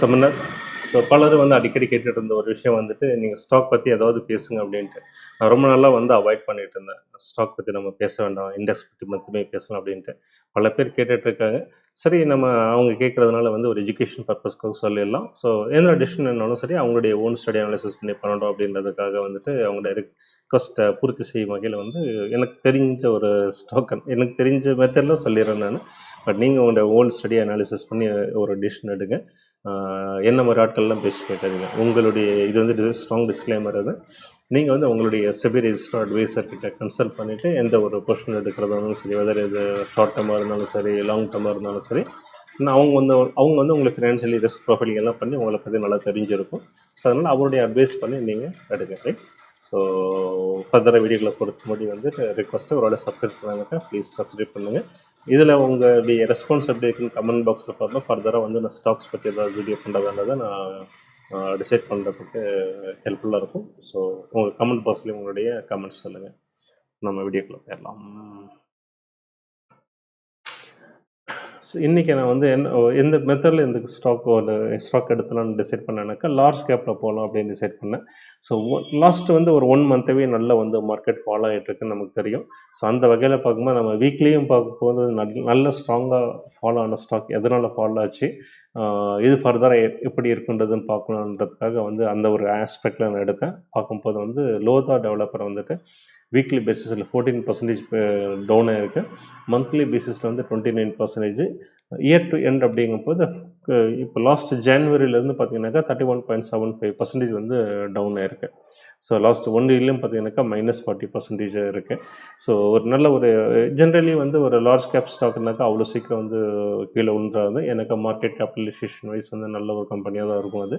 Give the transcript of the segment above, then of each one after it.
சமன்னர். So பலர் வந்து அடிக்கடி கேட்டுட்டு இருந்த ஒரு விஷயம் வந்துட்டு, நீங்க ஸ்டாக் பத்தி ஏதாவது பேசுங்க அப்படின்ட்டு. நான் ரொம்ப நாளா வந்து அவாய்ட் பண்ணிட்டு இருந்தேன். ஸ்டாக் பத்தி நம்ம பேச வேண்டாம். இண்டெக்ஸ் பத்தி மட்டுமே பேசலாம் அப்படின்ட்டு. பல பேர் கேட்டுட்டு இருக்காங்க. சரி நம்ம அவங்க கேட்கறதுனால வந்து ஒரு எஜுகேஷன் பர்ப்பஸ்க்காக சொல்லிடலாம். ஸோ எந்த டிசிஷன் என்னாலும் சரி, அவங்களுடைய ஓன் ஸ்டடி அனாலிசிஸ் பண்ணி பண்ணணும் அப்படின்றதுக்காக வந்துட்டு அவங்களோட ரிக்வெஸ்ட்டை பூர்த்தி செய்யும் வகையில வந்து எனக்கு தெரிஞ்ச ஒரு எனக்கு தெரிஞ்ச மெத்தடில் சொல்லிடுறேன் நானு. பட் நீங்க உங்களோட ஓன் ஸ்டடி அனாலிசிஸ் பண்ணி ஒரு டிசிஷன் எடுங்க. என்ன மாரி ஆட்கள்லாம் பேச்சு கேட்காதீங்க. உங்களுடைய இது வந்து ஸ்ட்ராங் டிஸ்க்ளைமர் அது. நீங்க வந்து உங்களுடைய செபி ரெஜிஸ்டர்ட் அட்வைசர் கிட்ட கன்சல்ட் பண்ணிட்டு, எந்த ஒரு பொசிஷன் எடுக்கிறதா இருந்தாலும் சரி, வெதர் இது ஷார்ட் டர்மா இருந்தாலும் சரி, லாங் டர்மா இருந்தாலும் சரி, அவங்க வந்து உங்களுக்கு ஃபினான்ஷியலி ரிஸ்க் ப்ரொஃபைலிங் எல்லாம் பண்ணி உங்கள பத்தி நல்லா தெரிஞ்சிருக்கும். ஸோ, அதனால அவருடைய அட்வைஸ் பண்ணி நீங்க எடுங்க. ரைட். ஸோ, ஃபர்தரா வீடியோக்கள பொறுத்த முடி வந்து ரிக்வெஸ்ட்டு ஒருவேள சப்ஸ்கிரைப் பண்ணாம ப்ளீஸ் சப்ஸ்கிரைப் பண்ணுங்க. இதில் உங்களுடைய ரெஸ்பான்ஸ் எப்படி இருக்குன்னு கமெண்ட் பாக்ஸில் பார்த்தா ஃபர்தராக வந்து நான் ஸ்டாக்ஸ் பற்றி ஏதாவது வீடியோ பண்ணுறதான்றதை நான் டிசைட் பண்ணுறதுக்கு ஹெல்ப்ஃபுல்லாக இருக்கும். ஸோ உங்கள் கமெண்ட் பாக்ஸ்லேயும் உங்களுடைய கமெண்ட்ஸ் சொல்லுங்கள். நம்ம வீடியோக்குள்ளே போயிடலாம். இன்றைக்கி நான் வந்து எந்த மெத்தடில் இந்த ஸ்டாக் எடுத்தலாம்னு டிசைட் பண்ணேன்னாக்கா லார்ஜ் கேப்பில் போகலாம் அப்படின்னு டிசைட் பண்ணேன். ஸோ லாஸ்ட்டு வந்து ஒரு 1 மந்த்தாகவே நல்லா வந்து மார்க்கெட் ஃபாலோ ஆகிட்டுருக்குன்னு நமக்கு தெரியும். ஸோ அந்த வகையில் பார்க்கும்போது நம்ம வீக்லியும் பார்க்கும்போது நல்ல ஸ்ட்ராங்காக ஃபாலோ ஆன ஸ்டாக் எதனால் ஃபாலோ ஆச்சு, இது ஃபர்தராக எப்படி இருக்குன்றதுன்னு பார்க்கணுன்றதுக்காக வந்து அந்த ஒரு ஆஸ்பெக்டில் நான் எடுத்தேன். பார்க்கும்போது வந்து லோதா டெவலப்பர் வந்துட்டு வீக்லி பேசிஸில் 14% டவுன் ஆகிருக்கு. மந்த்லி பேசிஸில் வந்து 29%. இயர் டு எண்ட் அப்படிங்கும்போது இப்போ லாஸ்ட் ஜான்வரியிலேருந்து பார்த்தீங்கன்னாக்கா 31.75% வந்து டவுன் ஆகிருக்கு. ஸோ லாஸ்ட் 1 இயர்லையும் பார்த்தீங்கன்னாக்கா -40% இருக்குது. ஸோ ஒரு நல்ல ஒரு ஜென்ரலி வந்து ஒரு லார்ஜ் கேப் ஸ்டாக்னாக்கா அவ்வளோ சீக்கிரம் வந்து கீழே விழுந்துறாது. எனக்கு மார்க்கெட் கேபிட்டலைசேஷன் வைஸ் வந்து நல்ல ஒரு கம்பெனியாக தான் இருக்கும். அது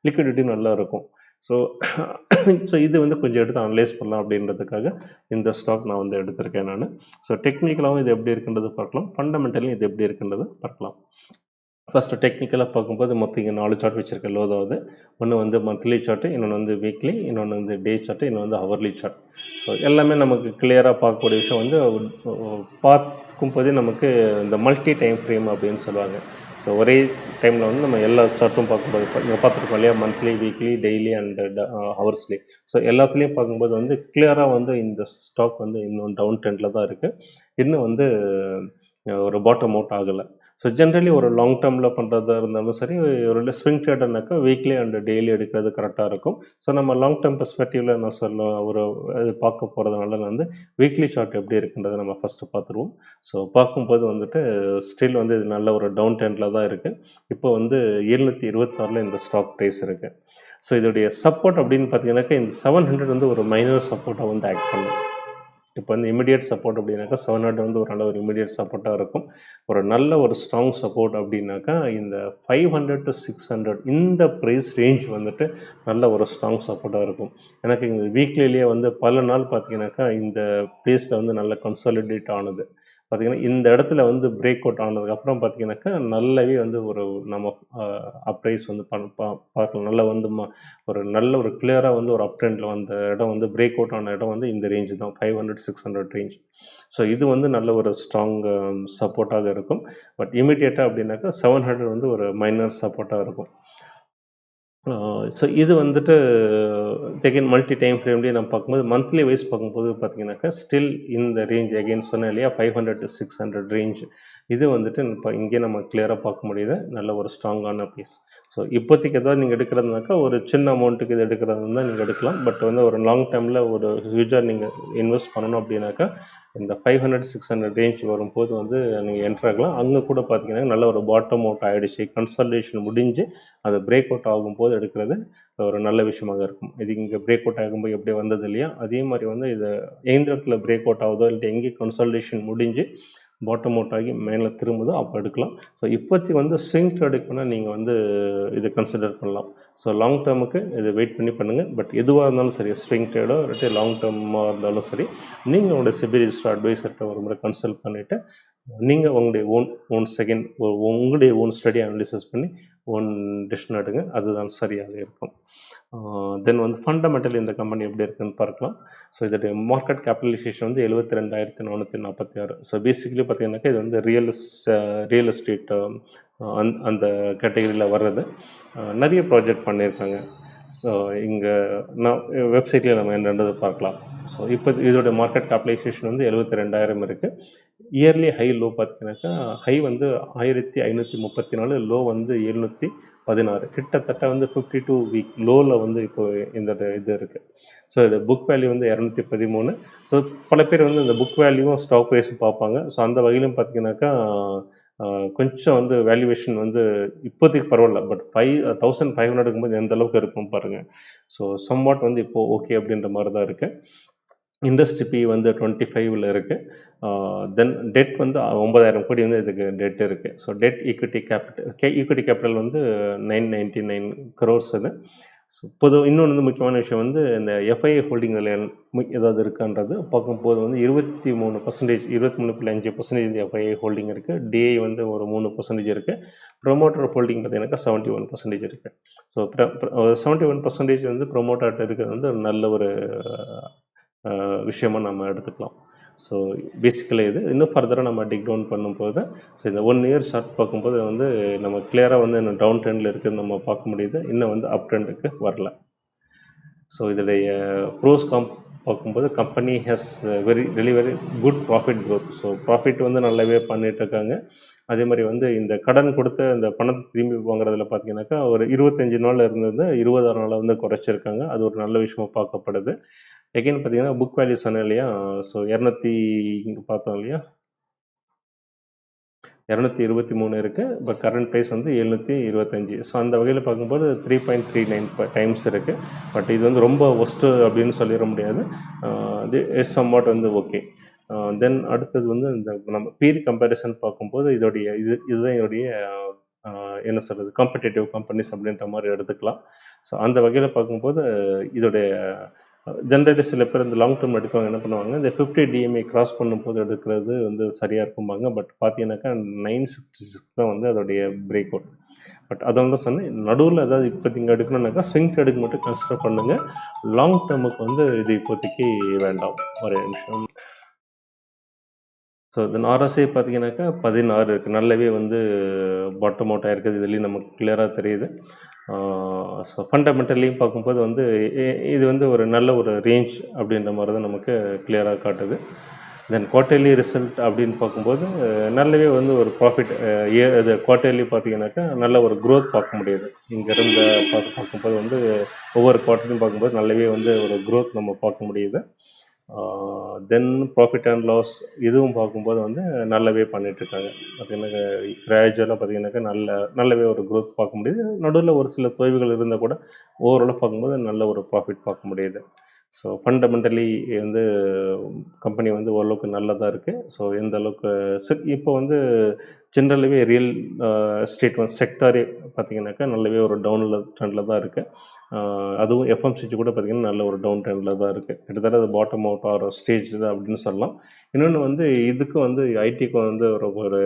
லிக்விடிட்டி நல்லா இருக்கும். ஸோ ஸோ இது வந்து கொஞ்சம் எடுத்து அனலைஸ் பண்ணலாம் அப்படின்றதுக்காக இந்த ஸ்டாக் நான் வந்து எடுத்திருக்கேன் நான். ஸோ டெக்னிக்கலாகவும் இது எப்படி இருக்குன்றது பார்க்கலாம், ஃபண்டமெண்டலையும் இது எப்படி இருக்குன்றது பார்க்கலாம். ஃபஸ்ட்டு டெக்னிக்கலாக பார்க்கும்போது மொத்தம் இங்கே 4 சார்ட் வச்சுருக்கேன் லோதாவது. ஒன்று வந்து மந்த்லி சார்ட்டு, இன்னொன்று வந்து வீக்லி, இன்னொன்று வந்து டே சார்ட்டு, இன்னொன்று வந்து ஹவர்லி சார்ட். ஸோ எல்லாமே நமக்கு கிளியராக பார்க்கக்கூடிய விஷயம் வந்து பார்க்கும்போதே நமக்கு இந்த மல்டி டைம் ஃப்ரேம் அப்படின்னு சொல்லுவாங்க. ஸோ ஒரே டைமில் வந்து நம்ம எல்லா சார்ட்டும் பார்க்கும்போது இங்கே பார்த்துருக்கோம் இல்லையா, மந்த்லி, வீக்லி, டெய்லி அண்ட் ஹவர்ஸ்லி. ஸோ எல்லாத்துலேயும் பார்க்கும்போது வந்து கிளியராக வந்து இந்த ஸ்டாக் வந்து இன்னும் டவுன் ட்ரெண்டில் தான் இருக்குது. இன்னும் வந்து ஒரு பாட்டம் அவுட் ஆகலை. ஸோ ஜென்ரலி ஒரு லாங் டேர்மில் பண்ணுறதா இருந்தாலும் சரி, ஒரு ஸ்விங் ட்ரேடர்னாக்கா வீக்லி அண்ட் டெய்லி எடுக்கிறது கரெக்டாக இருக்கும். ஸோ நம்ம லாங் டேர்ம் பெர்ஸ்பெக்டிவில் நான் ஒரு இது பார்க்க போகிறதுனால வந்து வீக்லி சார்ட் எப்படி இருக்குன்றதை நம்ம ஃபஸ்ட்டு பார்த்துருவோம். ஸோ பார்க்கும்போது வந்துட்டு ஸ்டில் வந்து இது நல்ல ஒரு டவுன் ட்ரெண்டில் தான் இருக்குது. இப்போ வந்து 726 இந்த ஸ்டாக் ப்ரைஸ் இருக்குது. ஸோ இதோடைய சப்போர்ட் அப்படின்னு பார்த்தீங்கன்னாக்கா இந்த 700 வந்து ஒரு மைனர் சப்போர்ட்டாக வந்து ஆக்ட் பண்ணும். இப்போ வந்து இமிடியேட் சப்போர்ட் அப்படின்னாக்கா 700 வந்து ஒரு நல்ல ஒரு இமிடியேட் சப்போர்ட்டாக இருக்கும். ஒரு நல்ல ஒரு ஸ்ட்ராங் சப்போர்ட் அப்படின்னாக்கா இந்த 500 to 600 இந்த ப்ரைஸ் ரேஞ்ச் வந்துட்டு நல்ல ஒரு ஸ்ட்ராங் சப்போர்ட்டாக இருக்கும். எனக்கு இந்த வீக்லிலேயே வந்து பல நாள் பார்த்தீங்கன்னாக்கா இந்த ப்ரைஸில் வந்து நல்ல கன்சாலிடேட் ஆனது. பார்த்தீங்கன்னா இந்த இடத்துல வந்து பிரேக் அவுட் ஆனதுக்கப்புறம் பார்த்தீங்கன்னாக்கா நல்லாவே வந்து ஒரு நம்ம அப்ரைஸ் வந்து பார்க்கலாம். நல்லா வந்து ஒரு நல்ல ஒரு கிளியராக வந்து ஒரு அப் ட்ரெண்டில் வந்த இடம் வந்து பிரேக் அவுட் ஆன இடம் வந்து இந்த ரேஞ்சு தான் 500-600 ரேஞ்ச். ஸோ இது வந்து நல்ல ஒரு ஸ்ட்ராங் சப்போர்ட்டாக இருக்கும். பட் இமிடியேட்டாக அப்படின்னாக்கா 700 வந்து ஒரு மைனர் சப்போர்ட்டாக இருக்கும். ஸோ இது வந்துட்டு அகைன் மல்டி டைம் ஃப்ரேம்லேயே நம்ம பார்க்கும்போது மந்த்லி வைஸ் பார்க்கும்போது பார்த்தீங்கன்னாக்கா ஸ்டில் இந்த ரேஞ்ச் அகைன் சொன்னேன் இல்லையா 500 to 600 ரேஞ்ச். இது வந்துட்டு இப்போ இங்கே நம்ம கிளியராக பார்க்க முடியுது நல்ல ஒரு ஸ்ட்ராங்கான பீஸ். ஸோ இப்போதைக்கு ஏதாவது நீங்கள் எடுக்கிறதுனாக்கா ஒரு சின்ன அமௌண்ட்டுக்கு இது எடுக்கிறது இருந்தால் நீங்கள் எடுக்கலாம். பட் வந்து ஒரு லாங் டேர்மில் ஒரு ஹியூஜாக நீங்கள் இன்வெஸ்ட் பண்ணணும் அப்படின்னாக்கா இந்த 500-600 ரேஞ்ச் வரும்போது வந்து நீங்கள் என்ட்ரு ஆகலாம். அங்கே கூட பார்த்தீங்கன்னா நல்ல ஒரு பாட்டம் அவுட் ஆகிடுச்சு, கன்சல்டேஷன் முடிஞ்சு அது பிரேக் அவுட் ஆகும்போது எடுக்கிறது ஒரு நல்ல விஷயமாக இருக்கும். இது இங்கே பிரேக் அவுட் ஆகும்போது எப்படி வந்தது இல்லையா, அதே மாதிரி வந்து இது எந்த இடத்துல பிரேக் அவுட் ஆகுதோ இல்லை எங்கே கன்சல்டேஷன் முடிஞ்சு பாட்டம் அவுட் ஆகி மேலே திரும்புதோ அப்போ எடுக்கலாம். ஸோ இப்போதைக்கு வந்து ஸ்விங் ட்ரேடுக்குன்னா நீங்கள் வந்து இதை கன்சிடர் பண்ணலாம். ஸோ லாங் டேர்முக்கு இது வெயிட் பண்ணி பண்ணுங்கள். பட் எதுவாக இருந்தாலும் சரி, ஸ்விங் ட்ரேடோ இல்லாட்டி லாங் டேர்மாக இருந்தாலும் சரி, நீங்கள் உங்களோட செபி ரெஜிஸ்டர் அட்வைசர்கிட்ட ஒரு முறை கன்சல்ட் பண்ணிவிட்டு நீங்கள் உங்களுடைய ஓன் ஓன் செகண்ட் உங்களுடைய ஓன் ஸ்டடி அனாலிசிஸ் பண்ணி ஓன் டெசிஷன் எடுங்க. அதுதான் சரியாக இருக்கும். தென் வந்து ஃபண்டமெண்டல் இந்த கம்பெனி எப்படி இருக்குன்னு பார்க்கலாம். ஸோ இதோடைய மார்க்கெட் கேபிட்டலைசேஷன் வந்து 72,446. ஸோ பேசிக்கலி பார்த்தீங்கன்னாக்கா இது வந்து ரியல் எஸ்டேட் அந்த கேட்டகரியில் வர்றது. நிறைய ப்ராஜெக்ட் பண்ணியிருக்காங்க. ஸோ இங்கே நான் வெப்சைட்லேயே நம்ம என்னன்றது பார்க்கலாம். ஸோ இப்போ இதோட மார்க்கெட் கேபிட்டலைசேஷன் வந்து 72,000 இருக்குது. இயர்லி ஹை லோ பார்த்தீங்கன்னாக்கா ஹை வந்து 1534, லோ வந்து 716. கிட்டத்தட்ட வந்து 52 வீக் லோவில் வந்து இப்போ இந்த இது இருக்குது. ஸோ இது புக் வேல்யூ வந்து 213. ஸோ பல பேர் வந்து இந்த புக் வேல்யூவும் ஸ்டாக் ப்ரைஸும் பார்ப்பாங்க. ஸோ அந்த வகையிலும் பார்த்தீங்கன்னாக்கா கொஞ்சம் வந்து வேல்யூவேஷன் வந்து இப்போதைக்கு பரவாயில்ல. பட் 1500 இருக்கும்போது எந்த அளவுக்கு இருக்கும் பாருங்கள். ஸோ சம்வாட் வந்து இப்போது ஓகே அப்படின்ற மாதிரி தான் இருக்குது. இண்டஸ்ட்ரி பி வந்து 25ல் இருக்குது. தென் டெட் வந்து 9,000 கோடி வந்து இதுக்கு டெட் இருக்குது. ஸோ டெட் ஈக்விட்டி கேபிட்டல் வந்து 999 crores அது. ஸோ இன்னொன்று வந்து முக்கியமான விஷயம் வந்து இந்த எஃப்ஐஐ ஹோல்டிங் இதில் ஏதாவது இருக்கான்றது பார்க்கும்போது வந்து 23%, 23.5% இந்த எஃப்ஐஐ ஹோல்டிங் இருக்குது. டிஐ வந்து ஒரு 3% இருக்குது. ப்ரொமோட்டர் ஹோல்டிங் பார்த்தீங்கன்னாக்கா 71% இருக்குது. ஸோ 71% வந்து ப்ரொமோட்டர்கிட்ட இருக்கிறது வந்து நல்ல ஒரு விஷயமாக நம்ம எடுத்துக்கலாம். ஸோ பேசிக்கலி இது இன்னும் ஃபர்தராக நம்ம டிக் டவுன் பண்ணும்போது ஸோ இந்த 1 இயர் சார்ட் பார்க்கும்போது வந்து நம்ம கிளியராக வந்து இன்னும் டவுன் ட்ரெண்டில் இருக்குதுன்னு நம்ம பார்க்க முடியுது. இன்னும் வந்து அப் ட்ரெண்டுக்கு வரல. ஸோ இதோடைய ப்ரோஸ் பார்க்கும்போது company has very good profit growth. So profit வந்து நல்லாவே பண்ணிகிட்டு இருக்காங்க. அதே மாதிரி வந்து இந்த கடன் கொடுத்த இந்த பணத்தை திரும்பி வாங்குறதுல பார்த்தீங்கன்னாக்கா ஒரு 25 நாள் இருந்தது 20 நாளாக வந்து குறைச்சிருக்காங்க. அது ஒரு நல்ல விஷயமா பார்க்கப்படுது. எகைன் பார்த்தீங்கன்னா புக் வேல்யூ சொன்னேன் இல்லையா? ஸோ 200 இங்கே பார்த்தோம் இல்லையா? 223 இருக்குது. பட் கரண்ட் ப்ரைஸ் வந்து 725. ஸோ அந்த வகையில் பார்க்கும்போது 3.39 டைம்ஸ் இருக்குது. பட் இது வந்து ரொம்ப ஒஸ்ட்டு அப்படின்னு சொல்லிட முடியாது. இட்ஸ் சம்வாட் வந்து ஓகே. தென் அடுத்தது வந்து இந்த நம்ம பீர் கம்பேரிசன் பார்க்கும்போது இதுதான் இதோடைய என்ன சொல்கிறது காம்படேட்டிவ் கம்பெனிஸ் அப்படின்ற மாதிரி எடுத்துக்கலாம். ஸோ அந்த வகையில் பார்க்கும்போது இதோடைய ஜென்ரலி சில பேர் இந்த லாங் டேர்ம் எடுக்கிறவங்க என்ன பண்ணுவாங்க, இந்த 50 டிஎம்ஏ கிராஸ் பண்ணும்போது எடுக்கிறது வந்து சரியாக இருக்கும்பாங்க. பட் பார்த்தீங்கன்னாக்கா 966 தான் வந்து அதோடைய பிரேக் அவுட். பட் அதை வந்து சொன்னேன் நடுவில் ஏதாவது இப்போதைக்கு இங்கே எடுக்கணுன்னாக்கா ஸ்விங் ட்ரேடுக்கு மட்டும் கன்சிடர் பண்ணுங்கள். லாங் டேர்முக்கு வந்து இது இப்போதைக்கு வேண்டாம். ஒரு நிமிஷம். ஸோ தென் ஆர்எஸ்ஐ பார்த்தீங்கன்னாக்கா 16 இருக்குது. நல்லாவே வந்து பாட்டம் அவுட் ஆகிருக்குது. இதுலேயும் நமக்கு கிளியராக தெரியுது. ஸோ ஃபண்டமெண்டல்லையும் பார்க்கும்போது வந்து இது வந்து ஒரு நல்ல ஒரு ரேஞ்ச் அப்படின்ற மாதிரி தான் நமக்கு கிளியராக காட்டுது. தென் குவார்ட்டர்லி ரிசல்ட் அப்படின்னு பார்க்கும்போது நல்லாவே வந்து ஒரு ப்ராஃபிட் இது குவார்ட்டர்லி பார்த்தீங்கன்னாக்கா நல்ல ஒரு க்ரோத் பார்க்க முடியுது. இங்கேருந்து பார்க்கும்போது வந்து ஒவ்வொரு குவார்ட்டர்லையும் பார்க்கும்போது நல்லாவே வந்து ஒரு க்ரோத் நம்ம பார்க்க முடியுது. தென் ப்ராஃபிட் அண்ட் லாஸ் இதுவும் பார்க்கும்போது வந்து நல்லாவே பண்ணிகிட்ருக்காங்க. பார்த்திங்கனாக்கா கிராஜுவலாக பார்த்திங்கனாக்கா நல்லாவே ஒரு க்ரோத் பார்க்க முடியுது. நடுவில் ஒரு சில தொய்வுகள் இருந்தால் கூட ஓவராலாக பார்க்கும்போது நல்ல ஒரு ப்ராஃபிட் பார்க்க முடியுது. ஸோ ஃபண்டமெண்டலி வந்து கம்பெனி வந்து ஓரளவுக்கு நல்லதாக இருக்குது. ஸோ எந்த அளவுக்கு இப்போ வந்து ஜென்ரலாகவே ரியல் எஸ்டேட் செக்டாரே பார்த்திங்கனாக்கா நல்லாவே ஒரு ட்ரெண்டில் தான் இருக்குது. அதுவும் எஃப்எம்சிஜி கூட பார்த்திங்கன்னா நல்ல ஒரு டவுன் ட்ரெண்டில் தான் இருக்குது. கிட்டத்தட்ட அது பாட்டம் அவுட் ஆகிற ஸ்டேஜ் தான் அப்படின்னு சொல்லலாம். இன்னொன்று வந்து இதுக்கு வந்து ஐடிக்கு வந்து ஒரு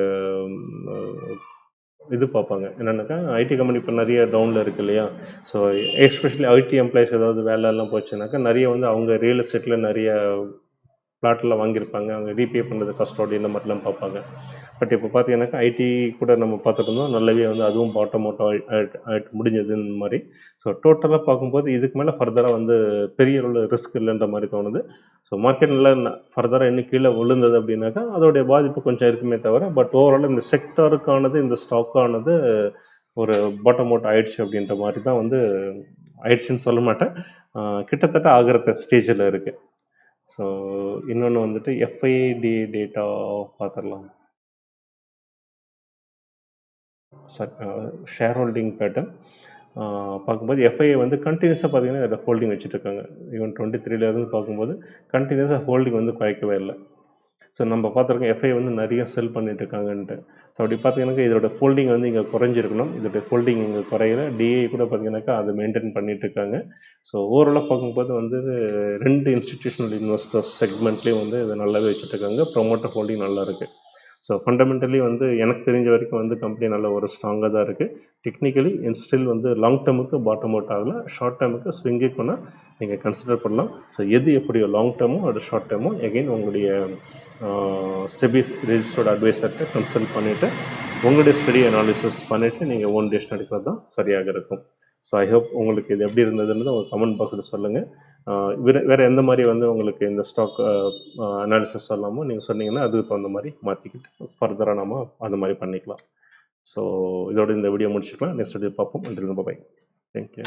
இது பார்ப்பாங்க என்னென்னாக்கா ஐடி கம்பெனி இப்போ நிறைய டவுனில் இருக்குது இல்லையா? ஸோ எஸ்பெஷலி ஐடி எம்ப்ளாயிஸ் ஏதாவது வேலைலாம் போச்சுனாக்கா நிறைய வந்து அவங்க ரியல் எஸ்டேட்டில் நிறைய பிளாட்லாம் வாங்கியிருப்பாங்க. அவங்க ரீபே பண்ணுறது கஷ்டம் இந்த மாதிரிலாம் பார்ப்பாங்க. பட் இப்போ பார்த்தீங்கன்னாக்கா ஐடி கூட நம்ம பார்த்துட்டு இருந்தோம். நல்லாவே வந்து அதுவும் பாட்டம் அவுட் ஆகிட்டு முடிஞ்சது இந்த மாதிரி. ஸோ டோட்டலாக பார்க்கும்போது இதுக்கு மேலே ஃபர்தராக வந்து பெரிய அளவில் ரிஸ்க் இல்லைன்ற மாதிரி தோணுது. ஸோ மார்க்கெட் நல்லா ஃபர்தராக இன்னும் கீழே விழுந்தது அப்படின்னாக்கா அதோடைய பாதிப்பு கொஞ்சம் இருக்குமே தவிர பட் ஓவரால் இந்த செக்டாருக்கானது இந்த ஸ்டாக்கானது ஒரு பாட்டம் அவுட் ஆயிடுச்சு அப்படின்ற மாதிரி தான் வந்து ஆயிடுச்சுன்னு சொல்ல மாட்டேன். கிட்டத்தட்ட ஆகிற ஸ்டேஜில் இருக்குது. ஸோ இன்னொன்று வந்துட்டு எஃப்ஐடி டேட்டா பார்த்துடலாம். ஷேர் ஹோல்டிங் பேட்டர்ன் பார்க்கும்போது எஃப்ஐஐ வந்து கண்டினியூஸாக பார்த்தீங்கன்னா இதில் ஹோல்டிங் வச்சுட்ருக்காங்க. ஈவன் 23 பார்க்கும்போது கண்டினியூஸாக ஹோல்டிங் வந்து குறைக்கவே இல்லை. ஸோ நம்ம பார்த்துருக்கோம் எஃப்ஐ வந்து நிறைய செல் பண்ணிட்டுருக்காங்கன்ட்டு. ஸோ அப்படி பார்த்தீங்கன்னாக்கா இதோட ஹோல்டிங் வந்து இங்கே குறைஞ்சிருக்கணும். இதோட ஹோல்டிங் இங்கே குறையில. டிஐ கூட பார்த்தீங்கன்னாக்கா அதை மெயின்டைன் பண்ணிகிட்ருக்காங்க. ஸோ ஓவராலாக பார்க்கும்போது வந்து 2 இன்ஸ்டிடியூஷனல் இன்வெஸ்டர்ஸ் செக்மெண்ட்லேயும் வந்து இதை நல்லாவே வச்சுட்ருக்காங்க. ப்ரொமோட்டர் ஹோல்டிங் நல்லா இருக்குது. ஸோ ஃபண்டமெண்டலி வந்து எனக்கு தெரிஞ்ச வரைக்கும் வந்து கம்பெனி நல்ல ஒரு ஸ்ட்ராங்காக தான் இருக்குது. டெக்னிக்கலி ஸ்டில் வந்து லாங் டேர்முக்கு பாட்டம் அவுட் ஆகல. ஷார்ட் டேர்முக்கு ஸ்விங்குக்கு வேணால் நீங்கள் கன்சிடர் பண்ணலாம். ஸோ எது எப்படியோ லாங் டேர்மோ அது ஷார்ட் டேர்மோ எகைன் உங்களுடைய செபி ரெஜிஸ்டர்ட் அட்வைசர்கிட்ட கன்சல்ட் பண்ணிவிட்டு உங்களுடைய ஸ்டடி அனாலிசிஸ் பண்ணிவிட்டு நீங்கள் ஓன் டெசிஷன் எடுக்கிறது தான் சரியாக இருக்கும். ஸோ ஐ ஹோப் உங்களுக்கு இது எப்படி இருந்ததுன்னு உங்கள் கமெண்ட் பாக்ஸில் சொல்லுங்கள். வேறு எந்த மாதிரி வந்து உங்களுக்கு இந்த ஸ்டாக் அனாலிசிஸ் சொல்லாமோ நீங்கள் சொன்னீங்கன்னா அதுக்கு தகுந்த மாதிரி மாற்றிக்கிட்டு ஃபர்தராக நம்ம அந்த மாதிரி பண்ணிக்கலாம். ஸோ இதோட இந்த வீடியோ முடிச்சுக்கலாம். நெக்ஸ்ட் வீடியோ பார்ப்போம். நன்றி, பாய். தேங்க்யூ.